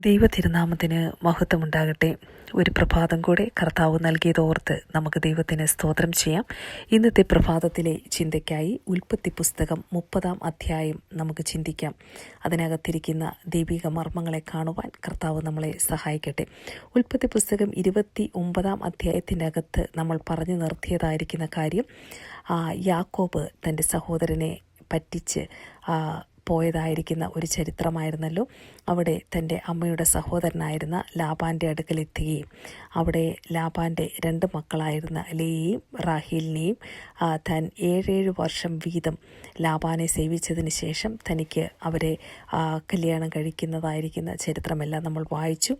ദൈവതിരുനാമത്തിന് മഹത്വമുണ്ടാകട്ടെ. ഒരു പ്രഭാതം കൂടെ കർത്താവ് നൽകിയതോർത്ത് നമുക്ക് ദൈവത്തിന് സ്തോത്രം ചെയ്യാം. ഇന്നത്തെ പ്രഭാതത്തിലെ ചിന്തയ്ക്കായി ഉൽപ്പത്തി പുസ്തകം 30 അധ്യായം നമുക്ക് ചിന്തിക്കാം. അതിനകത്തിരിക്കുന്ന ദൈവിക മർമ്മങ്ങളെ കാണുവാൻ കർത്താവ് നമ്മളെ സഹായിക്കട്ടെ. ഉൽപ്പത്തി പുസ്തകം 29 അധ്യായത്തിൻ്റെ അകത്ത് നമ്മൾ പറഞ്ഞു നിർത്തിയതായിരിക്കുന്ന കാര്യം, യാക്കോബ് തൻ്റെ സഹോദരനെ പറ്റിച്ച് പോയതായിരിക്കുന്ന ഒരു ചരിത്രമായിരുന്നല്ലോ. അവിടെ തൻ്റെ അമ്മയുടെ സഹോദരനായിരുന്ന ലാബാൻ്റെ അടുക്കലെത്തുകയും അവിടെ ലാബാൻ്റെ 2 മക്കളായിരുന്ന ലേയെയും റാഹേലിനെയും താൻ 7 വർഷം വീതം ലാബാനെ സേവിച്ചതിന് ശേഷം തനിക്ക് അവരെ കല്യാണം കഴിക്കുന്നതായിരിക്കുന്ന ചരിത്രമെല്ലാം നമ്മൾ വായിച്ചു.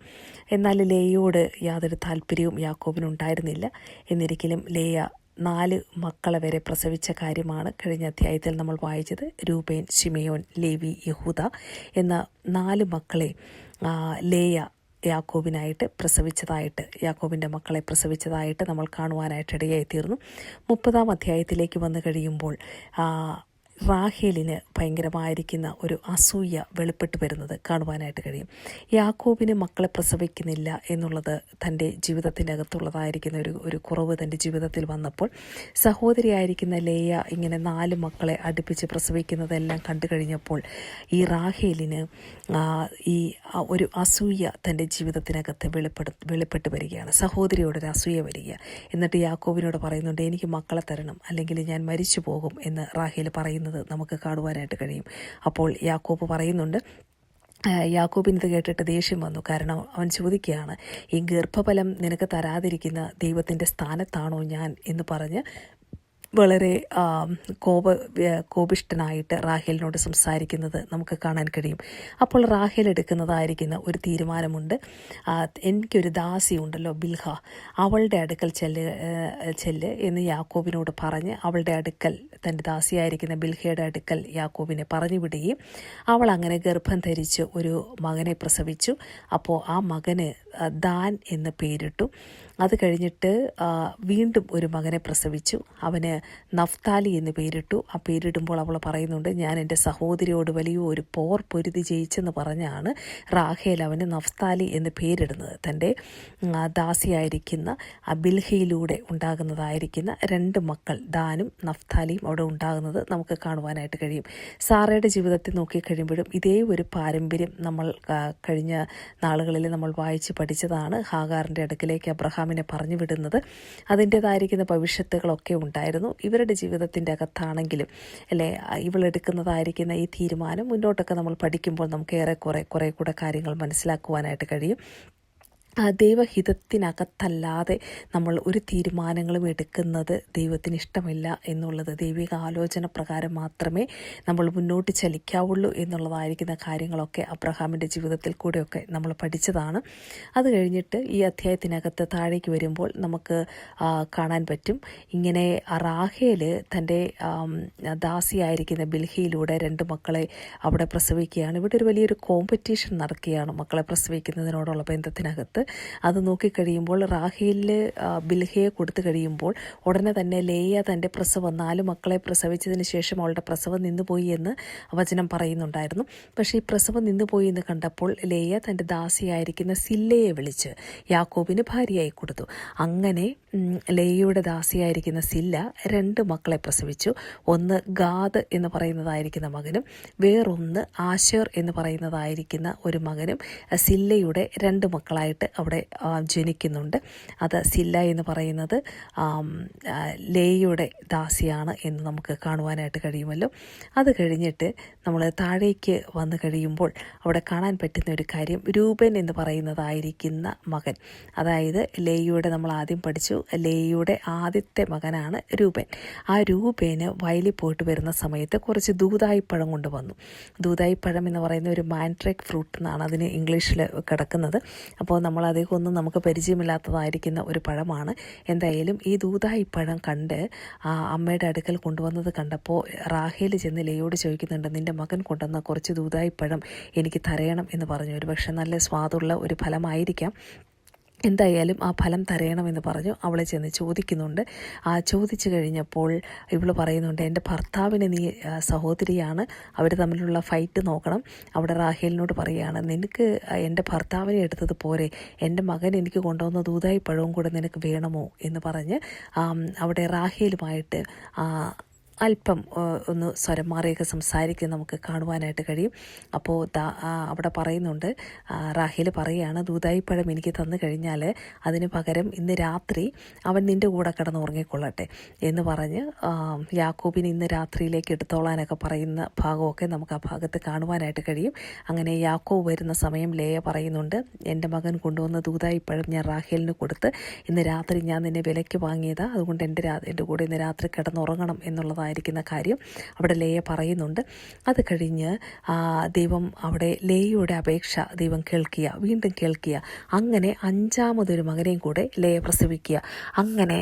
എന്നാൽ ലേയോട് യാതൊരു താല്പര്യവും യാക്കോബിനുണ്ടായിരുന്നില്ല. എന്നിരിക്കലും ലേയ 4 മക്കളെ വരെ പ്രസവിച്ച കാര്യമാണ് കഴിഞ്ഞ അധ്യായത്തിൽ നമ്മൾ വായിച്ചത്. രൂബേൻ, ശിമയോൻ, ലേവി, യഹൂദ എന്ന 4 മക്കളെ ലേയ യാക്കോബിനായിട്ട് യാക്കോബിൻ്റെ മക്കളെ പ്രസവിച്ചതായിട്ട് നമ്മൾ കാണുവാനായിട്ട് ഇടയായി തീർന്നു. 30 അധ്യായത്തിലേക്ക് വന്നു കഴിയുമ്പോൾ റാഹേലിന് ഭയങ്കരമായിരിക്കുന്ന ഒരു അസൂയ വെളിപ്പെട്ട് വരുന്നത് കാണുവാനായിട്ട് കഴിയും. യാക്കോബിന് മക്കളെ പ്രസവിക്കുന്നില്ല എന്നുള്ളത് തൻ്റെ ജീവിതത്തിൻ്റെ അകത്തുള്ളതായിരിക്കുന്ന ഒരു കുറവ് തൻ്റെ ജീവിതത്തിൽ വന്നപ്പോൾ സഹോദരിയായിരിക്കുന്ന ലേയ ഇങ്ങനെ 4 മക്കളെ അടുപ്പിച്ച് പ്രസവിക്കുന്നതെല്ലാം കണ്ടു കഴിഞ്ഞപ്പോൾ ഈ റാഹേലിന് ഈ ഒരു അസൂയ തൻ്റെ ജീവിതത്തിനകത്ത് വെളിപ്പെട്ട് വരികയാണ്. സഹോദരിയോടൊരു അസൂയ വരിക. എന്നിട്ട് യാക്കോബിനോട് പറയുന്നുണ്ട്, എനിക്ക് മക്കളെ തരണം, അല്ലെങ്കിൽ ഞാൻ മരിച്ചു പോകും എന്ന് റാഹേൽ പറയുന്നത് നമുക്ക് കാണുവാനായിട്ട് കഴിയും. അപ്പോൾ യാക്കോബ് പറയുന്നുണ്ട്, യാക്കോബിന് ഇത് കേട്ടിട്ട് ദേഷ്യം വന്നു. കാരണം അവൻ ചോദിക്കുകയാണ്, ഈ ഗർഭഫലം നിനക്ക് തരാതിരിക്കുന്ന ദൈവത്തിൻ്റെ സ്ഥാനത്താണോ ഞാൻ എന്ന് പറഞ്ഞ് വളരെ കോപിഷ്ഠനായിട്ട് റാഹേലിനോട് സംസാരിക്കുന്നത് നമുക്ക് കാണാൻ കഴിയും. അപ്പോൾ റാഹേൽ എടുക്കുന്നതായിരിക്കുന്ന ഒരു തീരുമാനമുണ്ട്. എനിക്കൊരു ദാസി ഉണ്ടല്ലോ, ബിൽഹ, അവളുടെ അടുക്കൽ ചെല്ല് എന്ന് യാക്കോബിനോട് പറഞ്ഞ് അവളുടെ അടുക്കൽ, തൻ്റെ ദാസിയായിരിക്കുന്ന ബിൽഹയുടെ അടുക്കൽ യാക്കോബിനെ പറഞ്ഞു വിടുകയും അവൾ അങ്ങനെ ഗർഭം ധരിച്ച് ഒരു മകനെ പ്രസവിച്ചു. അപ്പോൾ ആ മകന് ദാൻ എന്ന് പേരിട്ടു. അത് കഴിഞ്ഞിട്ട് വീണ്ടും ഒരു മകനെ പ്രസവിച്ചു. അവന് നഫ്താലി എന്ന് പേരിട്ടു. ആ പേരിടുമ്പോൾ അവൾ പറയുന്നുണ്ട്, ഞാൻ എൻ്റെ സഹോദരിയോട് വലിയ ഒരു പോർ പൊരുതി ജയിച്ചെന്ന് പറഞ്ഞാണ് റാഹേൽ അവന് നഫ്താലി എന്ന് പേരിടുന്നത്. തൻ്റെ ദാസിയായിരിക്കുന്ന ബിൽഹയിലൂടെ ഉണ്ടാകുന്നതായിരിക്കുന്ന 2 മക്കൾ ദാനും നഫ്താലിയും അവിടെ ഉണ്ടാകുന്നത് നമുക്ക് കാണുവാനായിട്ട് കഴിയും. സാറയുടെ ജീവിതത്തിൽ നോക്കിക്കഴിയുമ്പോഴും ഇതേ ഒരു പാരമ്പര്യം നമ്മൾ കഴിഞ്ഞ നാളുകളിൽ നമ്മൾ വായിച്ച് പഠിച്ചതാണ്. ഹാഗാറിൻ്റെ അടുക്കിലേക്ക് അബ്രഹാമിനെ പറഞ്ഞു വിടുന്നത് അതിൻ്റേതായിരിക്കുന്ന ഭവിഷ്യത്തുകളൊക്കെ ഉണ്ടായിരുന്നു. ഇവരുടെ ജീവിതത്തിൻ്റെ അകത്താണെങ്കിലും അല്ലേ, ഇവളെടുക്കുന്നതായിരിക്കുന്ന ഈ തീരുമാനം മുന്നോട്ടൊക്കെ നമ്മൾ പഠിക്കുമ്പോൾ നമുക്ക് കുറേ കൂടെ കാര്യങ്ങൾ മനസ്സിലാക്കുവാനായിട്ട് കഴിയും. ദൈവഹിതത്തിനകത്തല്ലാതെ നമ്മൾ ഒരു തീരുമാനങ്ങളും എടുക്കുന്നത് ദൈവത്തിന് ഇഷ്ടമില്ല എന്നുള്ളത്, ദൈവിക ആലോചന പ്രകാരം മാത്രമേ നമ്മൾ മുന്നോട്ട് ചലിക്കാവുള്ളൂ എന്നുള്ളതായിരിക്കുന്ന കാര്യങ്ങളൊക്കെ അബ്രഹാമിൻ്റെ ജീവിതത്തിൽ കൂടെയൊക്കെ നമ്മൾ പഠിച്ചതാണ്. അത് കഴിഞ്ഞിട്ട് ഈ അധ്യായത്തിനകത്ത് താഴേക്ക് വരുമ്പോൾ നമുക്ക് കാണാൻ പറ്റും, ഇങ്ങനെ റാഹേൽ തൻ്റെ ദാസിയായിരിക്കുന്ന ബിൽഹയിലൂടെ 2 മക്കളെ അവിടെ പ്രസവിക്കുകയാണ്. ഇവിടെ ഒരു വലിയൊരു കോമ്പറ്റീഷൻ നടക്കുകയാണ് മക്കളെ പ്രസവിക്കുന്നതിനോടുള്ള ബന്ധത്തിനകത്ത്. അത് നോക്കിക്കഴിയുമ്പോൾ റാഹേലിന് ബിൽഹയെ കൊടുത്തു കഴിയുമ്പോൾ ഉടനെ തന്നെ ലേയ തൻ്റെ പ്രസവം 4 മക്കളെ പ്രസവിച്ചതിന് ശേഷം അവളുടെ പ്രസവം നിന്നുപോയി എന്ന് വചനം പറയുന്നുണ്ടായിരുന്നു. പക്ഷേ ഈ പ്രസവം നിന്നുപോയി എന്ന് കണ്ടപ്പോൾ ലേയ തൻ്റെ ദാസിയായിരിക്കുന്ന സില്ലയെ വിളിച്ച് യാക്കോബിന് ഭാര്യയായി കൊടുത്തു. അങ്ങനെ ലേയയുടെ ദാസിയായിരിക്കുന്ന സില്ല 2 മക്കളെ പ്രസവിച്ചു. ഒന്ന് ഗാദ് എന്ന് പറയുന്നതായിരിക്കുന്ന മകനും വേറൊന്ന് ആശേർ എന്ന് പറയുന്നതായിരിക്കുന്ന ഒരു മകനും സില്ലയുടെ 2 മക്കളായിട്ട് അവിടെ ജനിക്കുന്നുണ്ട്. അത് സില്ല എന്ന് പറയുന്നത് ലേയുടെ ദാസിയാണ് എന്ന് നമുക്ക് കാണുവാനായിട്ട് കഴിയുമല്ലോ. അത് കഴിഞ്ഞിട്ട് നമ്മൾ താഴേക്ക് വന്നു കഴിയുമ്പോൾ അവിടെ കാണാൻ പറ്റുന്ന ഒരു കാര്യം, രൂബൻ എന്ന് പറയുന്നതായിരിക്കുന്ന മകൻ, അതായത് ലേയുടെ നമ്മൾ ആദ്യം പഠിച്ചു, ലേയുടെ ആദ്യത്തെ മകനാണ് രൂബൻ. ആ രൂബേന് വയലിൽ പോയിട്ട് വരുന്ന സമയത്ത് കുറച്ച് ദൂതായിപ്പഴം കൊണ്ടുവന്നു. ദൂതായിപ്പഴം എന്ന് പറയുന്ന ഒരു മാൻട്രേക്ക് ഫ്രൂട്ട് എന്നാണ് അതിന് ഇംഗ്ലീഷിൽ കിടക്കുന്നത്. അപ്പോൾ നമ്മൾ അധികമൊന്നും നമുക്ക് പരിചയമില്ലാത്തതായിരിക്കുന്ന ഒരു പഴമാണ്. എന്തായാലും ഈ ദൂതായിപ്പഴം കണ്ട് അമ്മയുടെ അടുക്കൽ കൊണ്ടുവന്നത് കണ്ടപ്പോൾ റാഹേൽ ചെന്ന് ലേയോട് ചോദിക്കുന്നുണ്ട്, നിൻ്റെ മകൻ കൊണ്ടുവന്ന കുറച്ച് ദൂതായിപ്പഴം എനിക്ക് തരയണം എന്ന് പറഞ്ഞു. ഒരു പക്ഷെ നല്ല സ്വാദുള്ള ഒരു ഫലമായിരിക്കാം. എന്തായാലും ആ ഫലം തരയണമെന്ന് പറഞ്ഞു അവളെ ചെന്ന് ചോദിക്കുന്നുണ്ട്. ചോദിച്ചു കഴിഞ്ഞപ്പോൾ ഇവൾ പറയുന്നുണ്ട്, എൻ്റെ ഭർത്താവിന് നീ സഹോദരിയാണ്, അവർ തമ്മിലുള്ള ഫൈറ്റ് നോക്കണം. അവിടെ റാഹേലിനോട് പറയുകയാണ്, നിനക്ക് എൻ്റെ ഭർത്താവിനെ എടുത്തത് പോരെ, എൻ്റെ മകൻ എനിക്ക് കൊണ്ടുവന്ന ദൂതായി പഴവും കൂടെ നിനക്ക് വേണമോ എന്ന് പറഞ്ഞ് അവിടെ റാഹേലുമായിട്ട് അല്പം ഒന്ന് സ്വരം മാറിയൊക്കെ സംസാരിക്കുന്നത് നമുക്ക് കാണുവാനായിട്ട് കഴിയും. അപ്പോൾ അവിടെ പറയുന്നുണ്ട്, റാഹേൽ പറയുകയാണ്, ദൂതായിപ്പഴം എനിക്ക് തന്നു കഴിഞ്ഞാൽ അതിന് പകരം ഇന്ന് രാത്രി അവൻ നിൻ്റെ കൂടെ കിടന്നുറങ്ങിക്കൊള്ളട്ടെ എന്ന് പറഞ്ഞ് യാക്കോബിന് ഇന്ന് രാത്രിയിലേക്ക് എടുത്തോളാനൊക്കെ പറയുന്ന ഭാഗമൊക്കെ നമുക്ക് ആ ഭാഗത്ത് കാണുവാനായിട്ട് കഴിയും. അങ്ങനെ യാക്കോബ് വരുന്ന സമയം ലേയ പറയുന്നുണ്ട്, എൻ്റെ മകൻ കൊണ്ടുവന്ന ദൂതായിപ്പഴം ഞാൻ റാഹേലിന് കൊടുത്ത് ഇന്ന് രാത്രി ഞാൻ നിന്നെ വിലയ്ക്ക് വാങ്ങിയതാണ്, അതുകൊണ്ട് എൻ്റെ കൂടെ ഇന്ന് രാത്രി കിടന്നുറങ്ങണം എന്നുള്ളതായിരിക്കുന്ന കാര്യം അവിടെ ലേയ പറയുന്നുണ്ട്. അത് കഴിഞ്ഞ് ദൈവം അവിടെ ലേയയുടെ അപേക്ഷ ദൈവം വീണ്ടും കേൾക്കുക. അങ്ങനെ 5ാമതൊരു മകനെയും കൂടെ ലേയ പ്രസവിക്കുക. അങ്ങനെ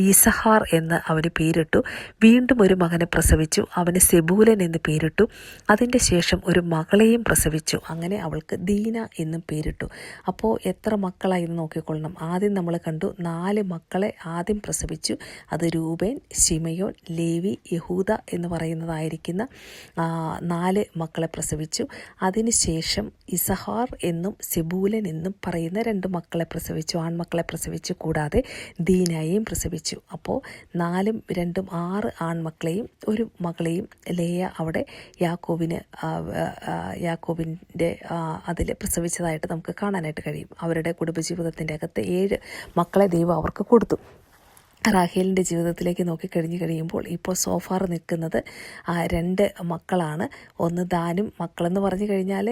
ഈസഹാർ എന്ന് അവന് പേരിട്ടു. വീണ്ടും ഒരു മകനെ പ്രസവിച്ചു, അവന് സെബൂലൻ എന്ന് പേരിട്ടു. അതിൻ്റെ ശേഷം ഒരു മകളെയും പ്രസവിച്ചു, അങ്ങനെ അവൾക്ക് ദീന എന്നും പേരിട്ടു. അപ്പോൾ എത്ര മക്കളായി എന്ന് നോക്കിക്കൊള്ളണം. ആദ്യം നമ്മൾ കണ്ടു 4 മക്കളെ ആദ്യം പ്രസവിച്ചു. അത് രൂബേൻ, ശിമയോൻ, ലേവി, യഹൂദ എന്ന് പറയുന്നതായിരിക്കുന്ന 4 മക്കളെ പ്രസവിച്ചു. അതിനുശേഷം ഇസഹാർ എന്നും സെബൂലൻ എന്നും പറയുന്ന 2 മക്കളെ പ്രസവിച്ചു, ആൺമക്കളെ പ്രസവിച്ചു. കൂടാതെ ദീനയെയും പ്രസവിച്ചു. അപ്പോൾ 4ഉം 2ഉം 6 ആൺമക്കളെയും ഒരു മകളെയും ലേയ അവിടെ യാക്കോബിൻ്റെ അതിൽ പ്രസവിച്ചതായിട്ട് നമുക്ക് കാണാനായിട്ട് കഴിയും. അവരുടെ കുടുംബജീവിതത്തിൻ്റെ അകത്ത് 7 മക്കളെ ദൈവം അവർക്ക് കൊടുത്തു. റാഹേലിൻ്റെ ജീവിതത്തിലേക്ക് കഴിയുമ്പോൾ ഇപ്പോൾ സോഫാർ നിൽക്കുന്നത് 2 മക്കളാണ്. ഒന്ന് ദാനും, മക്കളെന്ന് പറഞ്ഞു കഴിഞ്ഞാൽ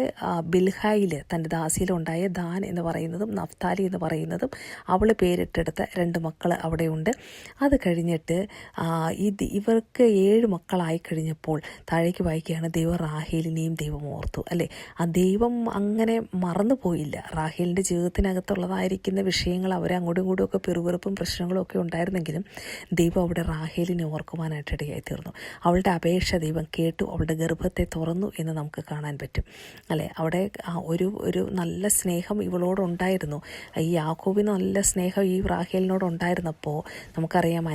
ബിൽഹായിൽ തൻ്റെ ദാസിയിലുണ്ടായ ദാൻ എന്ന് പറയുന്നതും നഫ്താലി എന്ന് പറയുന്നതും അവൾ പേരിട്ടെടുത്ത 2 മക്കൾ അവിടെയുണ്ട്. അത് കഴിഞ്ഞിട്ട് ഇവർക്ക് 7 മക്കളായി കഴിഞ്ഞപ്പോൾ താഴേക്ക് വായിക്കുകയാണ്, ദൈവം റാഹേലിനെയും ദൈവം ഓർത്തു. അല്ലേ, ആ ദൈവം അങ്ങനെ മറന്നു പോയില്ല. റാഹേലിൻ്റെ ജീവിതത്തിനകത്തുള്ളതായിരിക്കുന്ന വിഷയങ്ങൾ അവർ അങ്ങോട്ടും ഇങ്ങോട്ടും ഒക്കെ പെറുപെറുപ്പും പ്രശ്നങ്ങളും ഒക്കെ ഉണ്ടായിരുന്നു. ദൈവം അവിടെ റാഹേലിനെ ഓർക്കുവാനായിട്ട് ഇടയായി തീർന്നു. അവളുടെ അപേക്ഷ ദൈവം കേട്ടു, അവളുടെ ഗർഭത്തെ തുറന്നു എന്ന് നമുക്ക് കാണാൻ പറ്റും. അല്ലേ, അവിടെ ഒരു നല്ല സ്നേഹം ഇവളോടുണ്ടായിരുന്നു. ഈ യാക്കോബിന് നല്ല സ്നേഹം ഈ റാഹേലിനോടുണ്ടായിരുന്നപ്പോൾ നമുക്കറിയാം,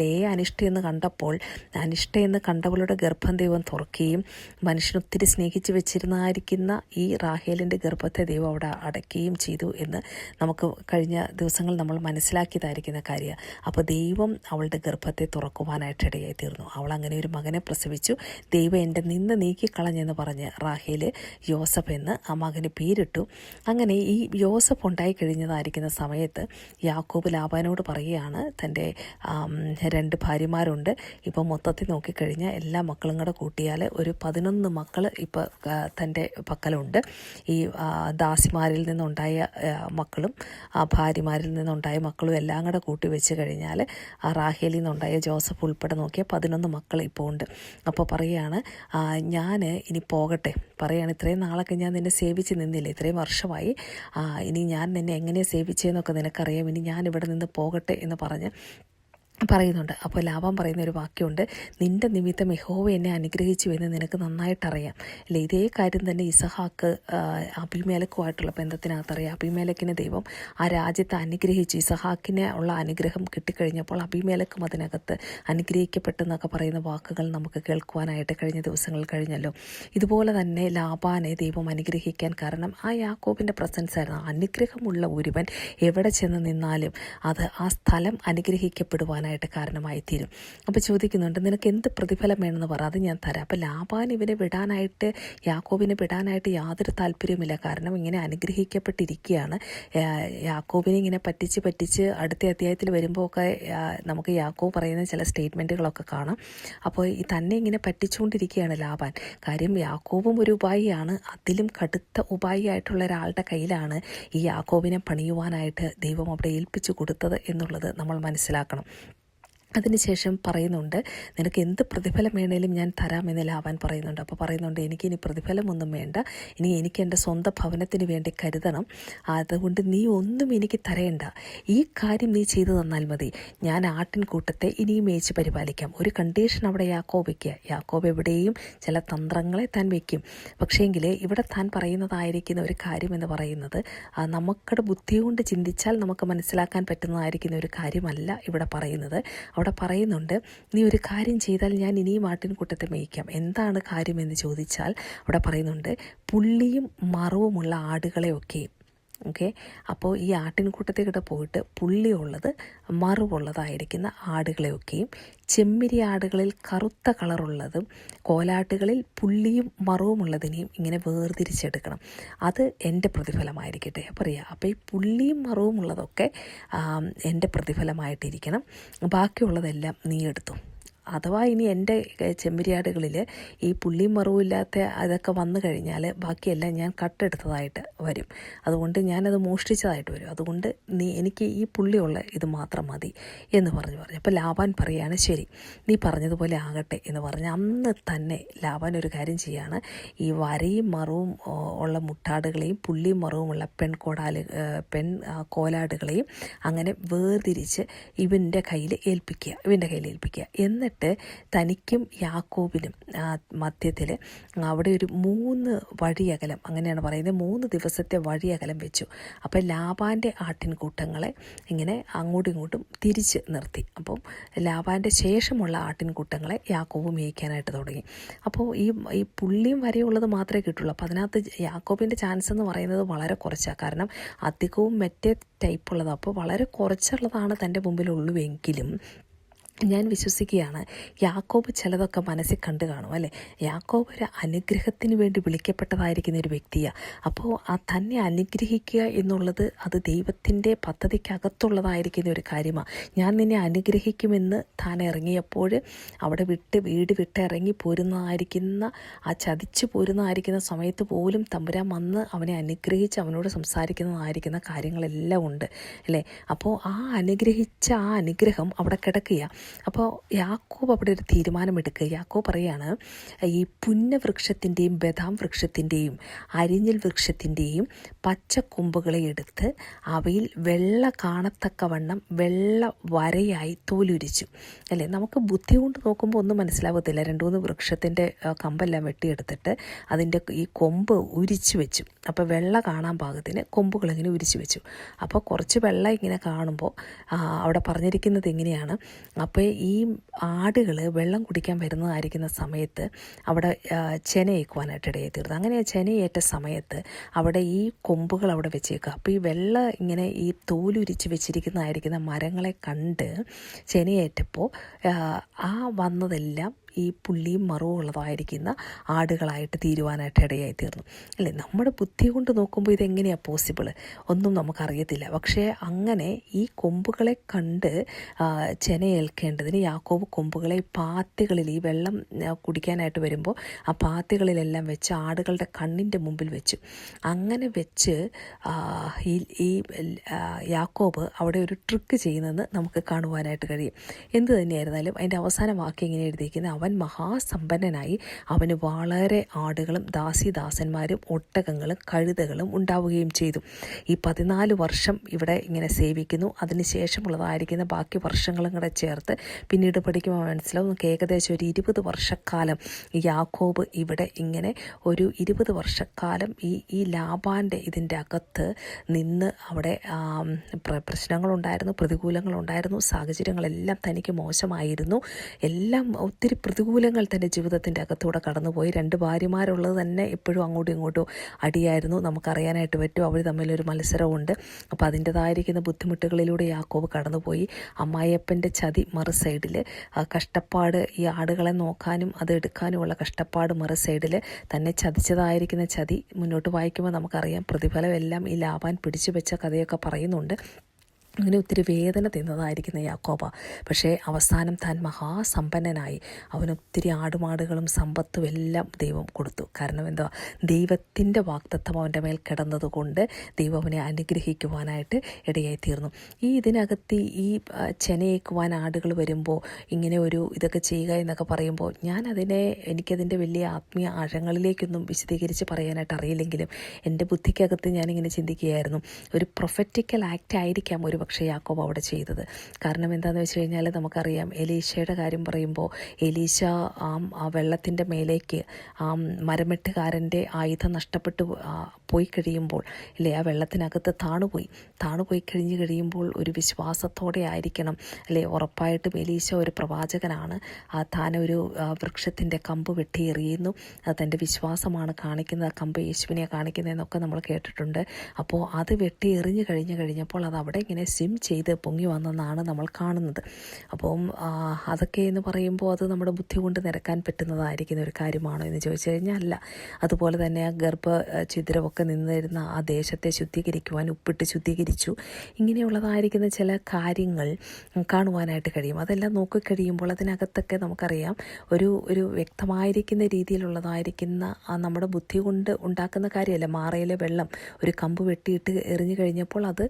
ലേയ അനിഷ്ടയെന്ന് കണ്ടപ്പോൾ അനിഷ്ടയെന്ന് കണ്ടവളുടെ ഗർഭം ദൈവം തുറക്കുകയും മനുഷ്യനൊത്തിരി സ്നേഹിച്ച് വെച്ചിരുന്നായിരിക്കുന്ന ഈ റാഹേലിൻ്റെ ഗർഭത്തെ ദൈവം അവിടെ അടയ്ക്കുകയും ചെയ്തു എന്ന് നമുക്ക് കഴിഞ്ഞ ദിവസങ്ങൾ നമ്മൾ മനസ്സിലാക്കിയതായിരിക്കുന്ന കാര്യമാണ്. അപ്പോൾ ദൈവം അവളുടെ ഗർഭത്തെ തുറക്കുവാനായിട്ട് ഇടയായി തീർന്നു. അവൾ അങ്ങനെ ഒരു മകനെ പ്രസവിച്ചു. ദൈവം എൻ്റെ നിന്ന് നീക്കിക്കളഞ്ഞെന്ന് പറഞ്ഞ് റാഹേൽ യോസഫ് എന്ന് ആ മകന് പേരിട്ടു. അങ്ങനെ ഈ യോസഫ് ഉണ്ടായി കഴിഞ്ഞതായിരിക്കുന്ന സമയത്ത് യാക്കോബ് ലാബാനോട് പറയുകയാണ്, തൻ്റെ 2 ഭാര്യമാരുണ്ട്. ഇപ്പോൾ മൊത്തത്തിൽ നോക്കിക്കഴിഞ്ഞാൽ എല്ലാ മക്കളും കൂടെ കൂട്ടിയാൽ ഒരു 11 മക്കൾ ഇപ്പോൾ തൻ്റെ പക്കലുണ്ട്. ഈ ദാസിമാരിൽ നിന്നുണ്ടായ മക്കളും ഭാര്യമാരിൽ നിന്നുണ്ടായ മക്കളും എല്ലാം കൂടെ കൂട്ടി വെച്ച് കഴിഞ്ഞാൽ ആ റാഹേലിൽ നിന്നുണ്ടായ ജോസഫ് ഉൾപ്പെടെ നോക്കിയാൽ 11 മക്കൾ ഇപ്പോൾ ഉണ്ട്. അപ്പോൾ പറയുകയാണ്, ഞാൻ ഇനി പോകട്ടെ, പറയുകയാണ്, ഇത്രയും നാളൊക്കെ ഞാൻ നിന്നെ സേവിച്ച് നിന്നില്ലേ, ഇത്രയും വർഷമായി, ഇനി ഞാൻ നിന്നെ എങ്ങനെ സേവിച്ചതെന്നൊക്കെ നിനക്കറിയാം, ഇനി ഞാൻ ഇവിടെ നിന്ന് പോകട്ടെ എന്ന് പറഞ്ഞ് പറയുന്നുണ്ട്. അപ്പോൾ ലാബാൻ പറയുന്ന ഒരു വാക്യമുണ്ട്, നിൻ്റെ നിമിത്തം യഹോവ എന്നെ അനുഗ്രഹിച്ചു എന്ന് നിനക്ക് നന്നായിട്ടറിയാം. അല്ലേ, ഇതേ കാര്യം തന്നെ ഇസഹാക്ക് അബീമേലെക്കുമായിട്ടുള്ള ബന്ധത്തിനകത്തറിയാം. അബീമേലെക്കിനെ ദൈവം ആ രാജ്യത്തെ അനുഗ്രഹിച്ചു. ഇസഹാക്കിന് ഉള്ള അനുഗ്രഹം കിട്ടിക്കഴിഞ്ഞപ്പോൾ അബീമേലെക്കും അതിനകത്ത് അനുഗ്രഹിക്കപ്പെട്ടെന്നൊക്കെ പറയുന്ന വാക്കുകൾ നമുക്ക് കേൾക്കുവാനായിട്ട് കഴിഞ്ഞ ദിവസങ്ങൾ കഴിഞ്ഞല്ലോ. ഇതുപോലെ തന്നെ ലാബാനെ ദൈവം അനുഗ്രഹിക്കാൻ കാരണം ആ യാക്കോബിൻ്റെ പ്രസൻസ് ആയിരുന്നു. അനുഗ്രഹമുള്ള ഒരുവൻ എവിടെ ചെന്ന് നിന്നാലും അത് ആ സ്ഥലം അനുഗ്രഹിക്കപ്പെടുവാൻ കാരണമായി തീരും. അപ്പോൾ ചോദിക്കുന്നുണ്ട്, നിനക്ക് എന്ത് പ്രതിഫലം വേണമെന്ന് പറ, അത് ഞാൻ തരാം. അപ്പോൾ ലാബാൻ യാക്കോബിനെ വിടാനായിട്ട് യാതൊരു താല്പര്യവുമില്ല. കാരണം ഇങ്ങനെ അനുഗ്രഹിക്കപ്പെട്ടിരിക്കുകയാണ്. യാക്കോബിനെ ഇങ്ങനെ പറ്റിച്ച് അടുത്ത അധ്യായത്തിൽ വരുമ്പോൾ ഒക്കെ നമുക്ക് യാക്കോബ് പറയുന്ന ചില സ്റ്റേറ്റ്മെൻറ്റുകളൊക്കെ കാണാം. അപ്പോൾ തന്നെ ഇങ്ങനെ പറ്റിച്ചുകൊണ്ടിരിക്കുകയാണ് ലാബാൻ. കാര്യം യാക്കോബും ഒരു ഉപായിയാണ്, അതിലും കടുത്ത ഉപായിയായിട്ടുള്ള ഒരാളുടെ കയ്യിലാണ് ഈ യാക്കോബിനെ പണിയുവാനായിട്ട് ദൈവം അവിടെ ഏൽപ്പിച്ചു കൊടുത്തത് എന്നുള്ളത് നമ്മൾ മനസ്സിലാക്കണം. അതിനുശേഷം പറയുന്നുണ്ട്, നിനക്ക് എന്ത് പ്രതിഫലം വേണേലും ഞാൻ തരാമെന്ന് ലാബാൻ പറയുന്നുണ്ട്. അപ്പോൾ പറയുന്നുണ്ട്, എനിക്കിനി പ്രതിഫലമൊന്നും വേണ്ട, ഇനി എനിക്ക് എൻ്റെ സ്വന്തം ഭവനത്തിന് വേണ്ടി കരുതണം, അതുകൊണ്ട് നീ ഒന്നും എനിക്ക് തരേണ്ട, ഈ കാര്യം നീ ചെയ്തു തന്നാൽ മതി, ഞാൻ ആട്ടിൻകൂട്ടത്തെ ഇനിയും മേയിച്ച് പരിപാലിക്കാം. ഒരു കണ്ടീഷൻ അവിടെ യാക്കോബ് വയ്ക്കുക. യാക്കോബ് എവിടെയും ചില തന്ത്രങ്ങളെ താൻ വയ്ക്കും. പക്ഷേങ്കിൽ ഇവിടെ താൻ പറയുന്നതായിരിക്കുന്ന ഒരു കാര്യം എന്ന് പറയുന്നത് നമുക്കുടെ ബുദ്ധി കൊണ്ട് ചിന്തിച്ചാൽ നമുക്ക് മനസ്സിലാക്കാൻ പറ്റുന്നതായിരിക്കുന്ന ഒരു കാര്യമല്ല ഇവിടെ പറയുന്നത്. അവിടെ പറയുന്നുണ്ട്, നീ ഒരു കാര്യം ചെയ്താൽ ഞാൻ ഇനിയും ആട്ടിൻകൂട്ടത്തെ മേയ്ക്കാം. എന്താണ് കാര്യമെന്ന് ചോദിച്ചാൽ അവിടെ പറയുന്നുണ്ട്, പുള്ളിയും മറവുമുള്ള ആടുകളെയൊക്കെയും. ഓക്കെ, അപ്പോൾ ഈ ആട്ടിൻകൂട്ടത്തേക്കിടെ പോയിട്ട് പുള്ളിയുള്ളത് മറുവുള്ളതായിരിക്കുന്ന ആടുകളെയൊക്കെയും, ചെമ്മിരി ആടുകളിൽ കറുത്ത കളറുള്ളതും കോലാട്ടുകളിൽ പുള്ളിയും മറവുമുള്ളതിനെയും ഇങ്ങനെ വേർതിരിച്ചെടുക്കണം. അത് എൻ്റെ പ്രതിഫലമായിരിക്കട്ടെ പറയാം. അപ്പോൾ ഈ പുള്ളിയും മറവുമുള്ളതൊക്കെ എൻ്റെ പ്രതിഫലമായിട്ടിരിക്കണം, ബാക്കിയുള്ളതെല്ലാം നീ എടുത്തു. അഥവാ ഇനി എൻ്റെ ചെമ്മരിയാടുകളിൽ ഈ പുള്ളിയും മറവുമില്ലാത്ത അതൊക്കെ വന്നു കഴിഞ്ഞാൽ ബാക്കിയെല്ലാം ഞാൻ കട്ടെടുത്തതായിട്ട് വരും, അതുകൊണ്ട് ഞാനത് മോഷ്ടിച്ചതായിട്ട് വരും, അതുകൊണ്ട് എനിക്ക് ഈ പുള്ളിയുള്ള ഇത് മാത്രം മതി എന്ന് പറഞ്ഞു. അപ്പോൾ ലാബാൻ പറയാണ്, ശരി നീ പറഞ്ഞതുപോലെ ആകട്ടെ എന്ന് പറഞ്ഞ് അന്ന് തന്നെ ലാബാൻ ഒരു കാര്യം ചെയ്യാണ്, ഈ വരയും മറവും ഉള്ള മുട്ടാടുകളെയും പുള്ളിയും മറവുമുള്ള കോലാടുകളെയും അങ്ങനെ വേർതിരിച്ച് ഇവൻ്റെ കയ്യിൽ ഏൽപ്പിക്കുക. എന്നിട്ട് തനിക്കും യാക്കോബിനും മധ്യത്തിൽ അവിടെ ഒരു 3 വഴിയകലം, അങ്ങനെയാണ് പറയുന്നത്, 3 ദിവസത്തെ വഴിയകലം വെച്ചു. അപ്പോൾ ലാബാൻ്റെ ആട്ടിൻകൂട്ടങ്ങളെ ഇങ്ങനെ അങ്ങോട്ടും ഇങ്ങോട്ടും തിരിച്ച് നിർത്തി. അപ്പം ലാബാൻ്റെ ശേഷമുള്ള ആട്ടിൻകൂട്ടങ്ങളെ യാക്കോബ് മേയ്ക്കാനായിട്ട് തുടങ്ങി. അപ്പോൾ ഈ പുള്ളിയും വരെയുള്ളത് മാത്രമേ കിട്ടുള്ളൂ. അപ്പോൾ അതിനകത്ത് യാക്കോബിൻ്റെ ചാൻസ് എന്ന് പറയുന്നത് വളരെ കുറച്ചാണ്. കാരണം അധികവും മറ്റേ ടൈപ്പുള്ളത്, അപ്പോൾ വളരെ കുറച്ചുള്ളതാണ് തൻ്റെ മുമ്പിലുള്ളൂവെങ്കിലും ഞാൻ വിശ്വസിക്കുകയാണ് യാക്കോബ് ചിലതൊക്കെ മനസ്സിൽ കണ്ടു കാണും അല്ലേ. യാക്കോബ് ഒരു അനുഗ്രഹത്തിന് വേണ്ടി വിളിക്കപ്പെട്ടതായിരിക്കുന്ന ഒരു വ്യക്തിയാണ്. അപ്പോൾ തന്നെ അനുഗ്രഹിക്കുക എന്നുള്ളത് അത് ദൈവത്തിൻ്റെ പദ്ധതിക്കകത്തുള്ളതായിരിക്കുന്ന ഒരു കാര്യമാണ്. ഞാൻ നിന്നെ അനുഗ്രഹിക്കുമെന്ന് താൻ ഇറങ്ങിയപ്പോൾ അവിടെ വീട് വിട്ട് ഇറങ്ങി പോരുന്നതായിരിക്കുന്ന ചതിച്ചു പോരുന്നതായിരിക്കുന്ന സമയത്ത് പോലും തമ്പുരാൻ വന്ന് അവനെ അനുഗ്രഹിച്ച് അവനോട് സംസാരിക്കുന്നതായിരിക്കുന്ന കാര്യങ്ങളെല്ലാം ഉണ്ട് അല്ലേ. അപ്പോൾ ആ അനുഗ്രഹം അവിടെ കിടക്കുക. അപ്പോൾ യാക്കോബ് അവിടെ ഒരു തീരുമാനമെടുക്കുക. യാക്കോബ് പറയാണ്, ഈ പുന്നവൃക്ഷത്തിൻ്റെയും ബദാം വൃക്ഷത്തിൻ്റെയും അരിഞ്ഞൽ വൃക്ഷത്തിൻ്റെയും പച്ചക്കൊമ്പുകളെ എടുത്ത് അവയിൽ വെള്ള കാണത്തക്കവണ്ണം വെള്ള വരയായി തോലുരിച്ചു അല്ലേ. നമുക്ക് ബുദ്ധി കൊണ്ട് നോക്കുമ്പോൾ ഒന്നും മനസ്സിലാവത്തില്ല. 2-3 വൃക്ഷത്തിൻ്റെ കമ്പെല്ലാം വെട്ടിയെടുത്തിട്ട് അതിൻ്റെ ഈ കൊമ്പ് ഉരിച്ചു വെച്ചു. അപ്പോൾ വെള്ള കാണാൻ പാകത്തിന് കൊമ്പുകളിങ്ങനെ ഉരിച്ചു വെച്ചു. അപ്പോൾ കുറച്ച് വെള്ളം ഇങ്ങനെ കാണുമ്പോൾ അവിടെ പറഞ്ഞിരിക്കുന്നത് എങ്ങനെയാണ്, അപ്പോൾ ഈ ആടുകൾ വെള്ളം കുടിക്കാൻ വരുന്നതായിരിക്കുന്ന സമയത്ത് അവിടെ ചെനയേക്കുവാനായിട്ട് ഇടയായി തീർന്നു. അങ്ങനെ ചെനയേറ്റ സമയത്ത് അവിടെ ഈ കൊമ്പുകൾ അവിടെ വെച്ചേക്കുക. അപ്പോൾ ഈ വെള്ളം ഇങ്ങനെ ഈ തോലുരിച്ച് വെച്ചിരിക്കുന്നതായിരിക്കുന്ന മരങ്ങളെ കണ്ട് ചെനയേറ്റപ്പോൾ വന്നതെല്ലാം ഈ പുള്ളിയും മറവും ഉള്ളതായിരിക്കുന്ന ആടുകളായിട്ട് തീരുവാനായിട്ട് ഇടയായി തീർന്നു അല്ലേ. നമ്മുടെ ബുദ്ധി കൊണ്ട് നോക്കുമ്പോൾ ഇതെങ്ങനെയാണ് പോസിബിൾ ഒന്നും നമുക്കറിയത്തില്ല. പക്ഷേ അങ്ങനെ ഈ കൊമ്പുകളെ കണ്ട് ചെനയേൽക്കേണ്ടതിന് യാക്കോബ് കൊമ്പുകളെ പാത്തികളിൽ ഈ വെള്ളം കുടിക്കാനായിട്ട് വരുമ്പോൾ ആ പാത്തികളിലെല്ലാം വെച്ച് ആടുകളുടെ കണ്ണിൻ്റെ മുമ്പിൽ വെച്ചു. അങ്ങനെ വെച്ച് ഈ യാക്കോബ് അവിടെ ഒരു ട്രിക്ക് ചെയ്യുന്നതെന്ന് നമുക്ക് കാണുവാനായിട്ട് കഴിയും. എന്ത് തന്നെയായിരുന്നാലും അതിൻ്റെ അവസാന വാക്യം ഇങ്ങനെ എഴുതിയിരിക്കുന്നത്, അവൻ മഹാസമ്പന്നനായി, അവന് വളരെ ആടുകളും ദാസിദാസന്മാരും ഒട്ടകങ്ങളും കഴുതകളും ഉണ്ടാവുകയും ചെയ്തു. ഈ 14 വർഷം ഇവിടെ ഇങ്ങനെ സേവിക്കുന്നു. അതിനുശേഷമുള്ളതായിരിക്കുന്ന ബാക്കി വർഷങ്ങളും കൂടെ ചേർത്ത് പിന്നീട് പഠിക്കുമ്പോൾ മനസ്സിലാവും നമുക്ക് ഏകദേശം ഒരു 20 വർഷക്കാലം യാക്കോബ് ഇവിടെ ഇങ്ങനെ ഒരു 20 വർഷക്കാലം ഈ ലാബാൻ്റെ ഇതിൻ്റെ അകത്ത് നിന്ന് അവിടെ പ്രശ്നങ്ങളുണ്ടായിരുന്നു, പ്രതികൂലങ്ങളുണ്ടായിരുന്നു, സാഹചര്യങ്ങളെല്ലാം തനിക്ക് മോശമായിരുന്നു, എല്ലാം ഒത്തിരി പ്രതികൂലങ്ങൾ തൻ്റെ ജീവിതത്തിൻ്റെ അകത്തൂടെ കടന്നുപോയി. 2 ഭാര്യമാരുള്ളത് തന്നെ എപ്പോഴും അങ്ങോട്ടും ഇങ്ങോട്ടും അടിയായിരുന്നു, നമുക്കറിയാനായിട്ട് പറ്റും. അവർ തമ്മിലൊരു മത്സരമുണ്ട്. അപ്പോൾ അതിൻ്റെതായിരിക്കുന്ന ബുദ്ധിമുട്ടുകളിലൂടെ യാക്കോബ് കടന്നുപോയി. അമ്മായിയപ്പൻ്റെ ചതി മറു സൈഡിൽ, കഷ്ടപ്പാട്, ഈ ആടുകളെ നോക്കാനും അത് എടുക്കാനുമുള്ള കഷ്ടപ്പാട് മറു സൈഡിൽ, തന്നെ ചതിച്ചതായിരിക്കുന്ന ചതി മുന്നോട്ട് വായിക്കുമ്പോൾ നമുക്കറിയാം. പ്രതിഫലം എല്ലാം ഈ ലാബാൻ പിടിച്ചു വെച്ച കഥയൊക്കെ പറയുന്നുണ്ട്. അങ്ങനെ ഒത്തിരി വേദന തിന്നതായിരിക്കുന്ന യാക്കോബ. പക്ഷേ അവസാനം താൻ മഹാസമ്പന്നനായി. അവനൊത്തിരി ആടുമാടുകളും സമ്പത്തും എല്ലാം ദൈവം കൊടുത്തു. കാരണം എന്താ, ദൈവത്തിൻ്റെ വാഗ്ദത്തം അവൻ്റെ മേൽ കിടന്നതുകൊണ്ട് ദൈവം അവനെ അനുഗ്രഹിക്കുവാനായിട്ട് ഇടയായിത്തീർന്നു. ഇതിനകത്ത് ഈ ചെനയേക്കുവാൻ ആടുകൾ വരുമ്പോൾ ഇങ്ങനെ ഒരു ഇതൊക്കെ ചെയ്യുക എന്നൊക്കെ പറയുമ്പോൾ എനിക്കതിൻ്റെ വലിയ ആത്മീയ ആഴങ്ങളിലേക്കൊന്നും വിശദീകരിച്ച് പറയാനായിട്ട് അറിയില്ലെങ്കിലും എൻ്റെ ബുദ്ധിക്കകത്ത് ഞാനിങ്ങനെ ചിന്തിക്കുകയായിരുന്നു, ഒരു പ്രൊഫറ്റിക്കൽ ആക്റ്റ് ആയിരിക്കാം ഒരു പക്ഷേ യാക്കോബ് അവിടെ ചെയ്തത്. കാരണം എന്താണെന്ന് വെച്ച് കഴിഞ്ഞാൽ നമുക്കറിയാം, എലീശയുടെ കാര്യം പറയുമ്പോൾ എലീശ ആ വെള്ളത്തിൻ്റെ മേലേക്ക് മരമെട്ടുകാരൻ്റെ ആയുധം നഷ്ടപ്പെട്ടു പോയി കഴിയുമ്പോൾ അല്ലേ, ആ വെള്ളത്തിനകത്ത് താണുപോയി കഴിയുമ്പോൾ ഒരു വിശ്വാസത്തോടെ ആയിരിക്കണം അല്ലേ. ഉറപ്പായിട്ടും എലീശ ഒരു പ്രവാചകനാണ്. താനൊരു വൃക്ഷത്തിൻ്റെ കമ്പ് വെട്ടി എറിയുന്നു, അത് തൻ്റെ വിശ്വാസമാണ് കാണിക്കുന്നത്, ആ കമ്പ് യേശുവിനെ കാണിക്കുന്നതെന്നൊക്കെ നമ്മൾ കേട്ടിട്ടുണ്ട്. അപ്പോൾ അത് വെട്ടി എറിഞ്ഞു കഴിഞ്ഞപ്പോൾ അത് അവിടെ ഇങ്ങനെ സ്വിം ചെയ്ത് പൊങ്ങി വന്നെന്നാണ് നമ്മൾ കാണുന്നത്. അപ്പം അതൊക്കെ എന്ന് പറയുമ്പോൾ അത് നമ്മുടെ ബുദ്ധി കൊണ്ട് നിരക്കാൻ പറ്റുന്നതായിരിക്കുന്ന ഒരു കാര്യമാണോ എന്ന് ചോദിച്ചു കഴിഞ്ഞാൽ അല്ല. അതുപോലെ തന്നെ ആ ഗർഭഛിദ്രമൊക്കെ നിന്നിരുന്ന ആ ദേശത്തെ ശുദ്ധീകരിക്കുവാൻ ഉപ്പിട്ട് ശുദ്ധീകരിച്ചു. ഇങ്ങനെയുള്ളതായിരിക്കുന്ന ചില കാര്യങ്ങൾ കാണുവാനായിട്ട് കഴിയും. അതെല്ലാം നോക്കിക്കഴിയുമ്പോൾ അതിനകത്തൊക്കെ നമുക്കറിയാം ഒരു വ്യക്തമായിരിക്കുന്ന രീതിയിലുള്ളതായിരിക്കുന്ന നമ്മുടെ ബുദ്ധി കൊണ്ട് ഉണ്ടാക്കുന്ന കാര്യമല്ല. മാറയിലെ വെള്ളം ഒരു കമ്പ് വെട്ടിയിട്ട് എറിഞ്ഞു കഴിഞ്ഞപ്പോൾ അത്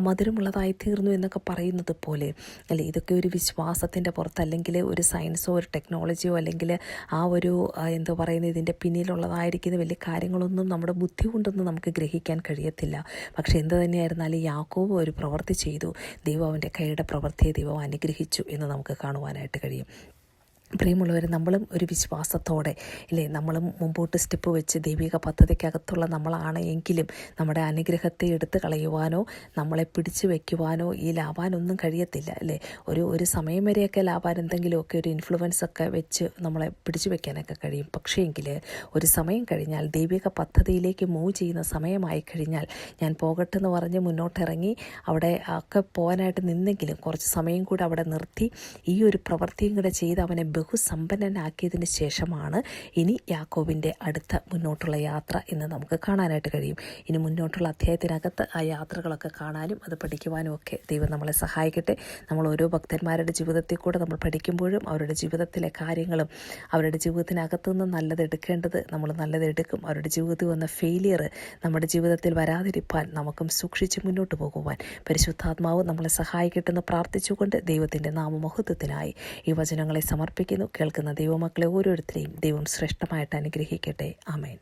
മധുരമുള്ളതായി തീർന്നു എന്നൊക്കെ പറയുന്നത് പോലെ അല്ലേ. ഇതൊക്കെ ഒരു വിശ്വാസത്തിൻ്റെ പുറത്ത്, അല്ലെങ്കിൽ ഒരു സയൻസോ ഒരു ടെക്നോളജിയോ, അല്ലെങ്കിൽ ആ ഒരു ഇതിൻ്റെ പിന്നിലുള്ളതായിരിക്കുന്ന വലിയ കാര്യങ്ങളൊന്നും നമ്മുടെ ബുദ്ധി കൊണ്ടൊന്നും നമുക്ക് ഗ്രഹിക്കാൻ കഴിയത്തില്ല. പക്ഷേ എന്ത് തന്നെയായിരുന്നാലും യാക്കോബ് ഒരു പ്രവൃത്തി ചെയ്തു. ദൈവം അവൻ്റെ കൈയുടെ പ്രവൃത്തിയെ ദൈവം അനുഗ്രഹിച്ചു എന്ന് നമുക്ക് കാണുവാനായിട്ട് കഴിയും. പ്രിയമുള്ളവർ, നമ്മളും ഒരു വിശ്വാസത്തോടെ ഇല്ലേ, നമ്മളും മുമ്പോട്ട് സ്റ്റെപ്പ് വെച്ച് ദൈവിക പദ്ധതിക്കകത്തുള്ള നമ്മളാണ് എങ്കിലും നമ്മുടെ അനുഗ്രഹത്തെ എടുത്തു കളയുവാനോ നമ്മളെ പിടിച്ചു വയ്ക്കുവാനോ ഈ ലാവാനൊന്നും കഴിയത്തില്ല അല്ലേ. ഒരു സമയം വരെയൊക്കെ ലാവാൻ എന്തെങ്കിലുമൊക്കെ ഒരു ഇൻഫ്ലുവൻസ് ഒക്കെ വെച്ച് നമ്മളെ പിടിച്ചു വയ്ക്കാനൊക്കെ കഴിയും. പക്ഷേ എങ്കിൽ ഒരു സമയം കഴിഞ്ഞാൽ, ദൈവിക പദ്ധതിയിലേക്ക് മൂവ് ചെയ്യുന്ന സമയമായി കഴിഞ്ഞാൽ, ഞാൻ പോകട്ടെന്ന് പറഞ്ഞ് മുന്നോട്ടിറങ്ങി അവിടെ ഒക്കെ പോകാനായിട്ട് നിന്നെങ്കിലും കുറച്ച് സമയം കൂടെ അവിടെ നിർത്തി ഈ ഒരു പ്രവൃത്തിയും കൂടെ ചെയ്ത് അവനെ ബഹുസമ്പന്നനാക്കിയതിന് ശേഷമാണ് ഇനി യാക്കോബിൻ്റെ അടുത്ത മുന്നോട്ടുള്ള യാത്ര എന്ന് നമുക്ക് കാണാനായിട്ട് കഴിയും. ഇനി മുന്നോട്ടുള്ള അധ്യായത്തിനകത്ത് ആ യാത്രകളൊക്കെ കാണാനും അത് പഠിക്കുവാനും ഒക്കെ ദൈവം നമ്മളെ സഹായിക്കട്ടെ. നമ്മൾ ഓരോ ഭക്തന്മാരുടെ ജീവിതത്തിൽ കൂടെ നമ്മൾ പഠിക്കുമ്പോഴും അവരുടെ ജീവിതത്തിലെ കാര്യങ്ങളും അവരുടെ ജീവിതത്തിനകത്തു നിന്ന് നല്ലത് എടുക്കേണ്ടത് നമ്മൾ നല്ലത് എടുക്കും. അവരുടെ ജീവിതത്തിൽ വന്ന ഫെയിലിയർ നമ്മുടെ ജീവിതത്തിൽ വരാതിരിക്കാൻ നമുക്കും സൂക്ഷിച്ച് മുന്നോട്ട് പോകുവാൻ പരിശുദ്ധാത്മാവ് നമ്മളെ സഹായിക്കട്ടെ എന്ന് പ്രാർത്ഥിച്ചുകൊണ്ട് ദൈവത്തിൻ്റെ നാമമഹത്വത്തിനായി ഈ വചനങ്ങളെ സമർപ്പിക്കുന്നു. കേൾക്കുന്ന ദൈവമക്കളെ ഓരോരുത്തരെയും ദൈവം ശ്രേഷ്ഠമായിട്ട് അനുഗ്രഹിക്കട്ടെ. ആമേൻ.